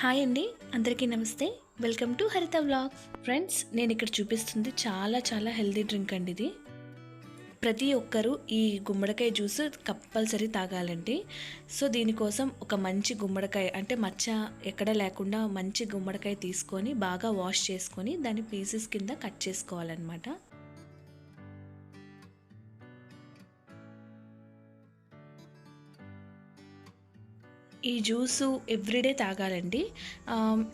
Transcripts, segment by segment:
Hi అండి, అందరికీ నమస్తే. వెల్కమ్ టు హరిత వ్లాగ్స్. ఫ్రెండ్స్, నేను ఇక్కడ చూపిస్తుంది చాలా చాలా హెల్తీ డ్రింక్ అండి. ఇది ప్రతి ఒక్కరూ ఈ గుమ్మడికాయ జ్యూస్ కంపల్సరీ తాగాలండి. సో దీనికోసం ఒక మంచి గుమ్మడికాయ అంటే మచ్చ ఎక్కడ లేకుండా మంచి గుమ్మడికాయ తీసుకొని బాగా వాష్ చేసుకొని దాన్ని పీసెస్ కింద కట్ చేసుకోవాలన్నమాట. ఈ జ్యూసు ఎవ్రీడే తాగాలండి.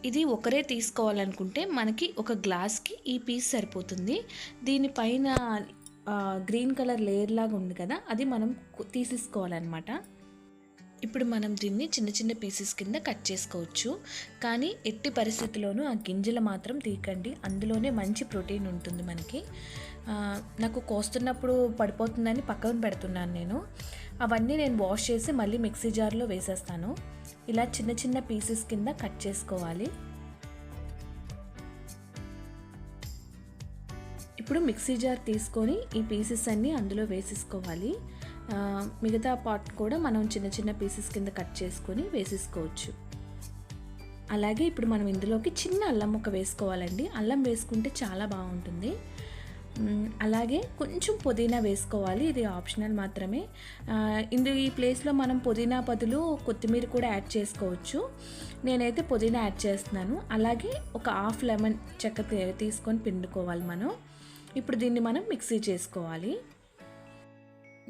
ఇది ఒకరే తీసుకోవాలనుకుంటే మనకి ఒక గ్లాస్కి ఈ పీస్ సరిపోతుంది. దీనిపైన గ్రీన్ కలర్ లేయర్ లాగా ఉంది కదా, అది మనం తీసేసుకోవాలన్నమాట. ఇప్పుడు మనం దీన్ని చిన్న చిన్న పీసెస్ కింద కట్ చేసుకోవచ్చు. కానీ ఎట్టి పరిస్థితుల్లోనూ ఆ గింజలు మాత్రం తీయకండి, అందులోనే మంచి ప్రోటీన్ ఉంటుంది మనకి. నాకు కోస్తున్నప్పుడు పడిపోతుందని పక్కన పెడుతున్నాను నేను. అవన్నీ నేను వాష్ చేసి మళ్ళీ మిక్సీ జార్లో వేసేస్తాను. ఇలా చిన్న చిన్న పీసెస్ కింద కట్ చేసుకోవాలి. ఇప్పుడు మిక్సీ జార్ తీసుకొని ఈ పీసెస్ అన్నీ అందులో వేసేసుకోవాలి. మిగతా పార్ట్ కూడా మనం చిన్న చిన్న పీసెస్ కింద కట్ చేసుకొని వేసేసుకోవచ్చు. అలాగే ఇప్పుడు మనం ఇందులోకి చిన్న అల్లం ముక్క వేసుకోవాలండి. అల్లం వేసుకుంటే చాలా బాగుంటుంది. అలాగే కొంచెం పుదీనా వేసుకోవాలి, ఇది ఆప్షనల్ మాత్రమే. ఈ ప్లేస్లో మనం పుదీనా బదులు కొత్తిమీర కూడా యాడ్ చేసుకోవచ్చు. నేనైతే పుదీనా యాడ్ చేస్తున్నాను. అలాగే ఒక హాఫ్ లెమన్ చెక్క తీసుకొని పిండుకోవాలి మనం. ఇప్పుడు దీన్ని మనం మిక్సీ చేసుకోవాలి.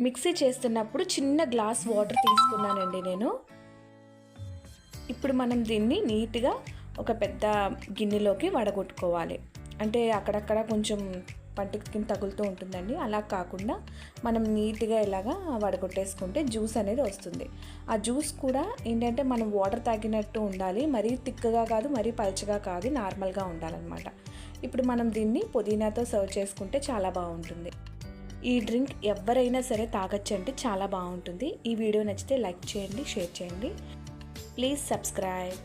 మిక్సీ చేస్తున్నప్పుడు చిన్న గ్లాస్ వాటర్ తీసుకున్నానండి నేను. ఇప్పుడు మనం దీన్ని నీట్గా ఒక పెద్ద గిన్నెలోకి వడగొట్టుకోవాలి. అంటే అక్కడక్కడ కొంచెం పంటికి తగులుతూ ఉంటుందండి, అలా కాకుండా మనం నీట్గా ఇలాగా వడగొట్టేసుకుంటే జ్యూస్ అనేది వస్తుంది. ఆ జ్యూస్ కూడా ఏంటంటే మనం వాటర్ తాగినట్టు ఉండాలి, మరీ తిక్కగా కాదు, మరీ పల్చగా కాదు, నార్మల్గా ఉండాలన్నమాట. ఇప్పుడు మనం దీన్ని పుదీనాతో సర్వ్ చేసుకుంటే చాలా బాగుంటుంది. ఈ డ్రింక్ ఎవరైనా సరే తాగొచ్చండి, చాలా బాగుంటుంది. ఈ వీడియో నచ్చితే లైక్ చేయండి, షేర్ చేయండి. Please subscribe.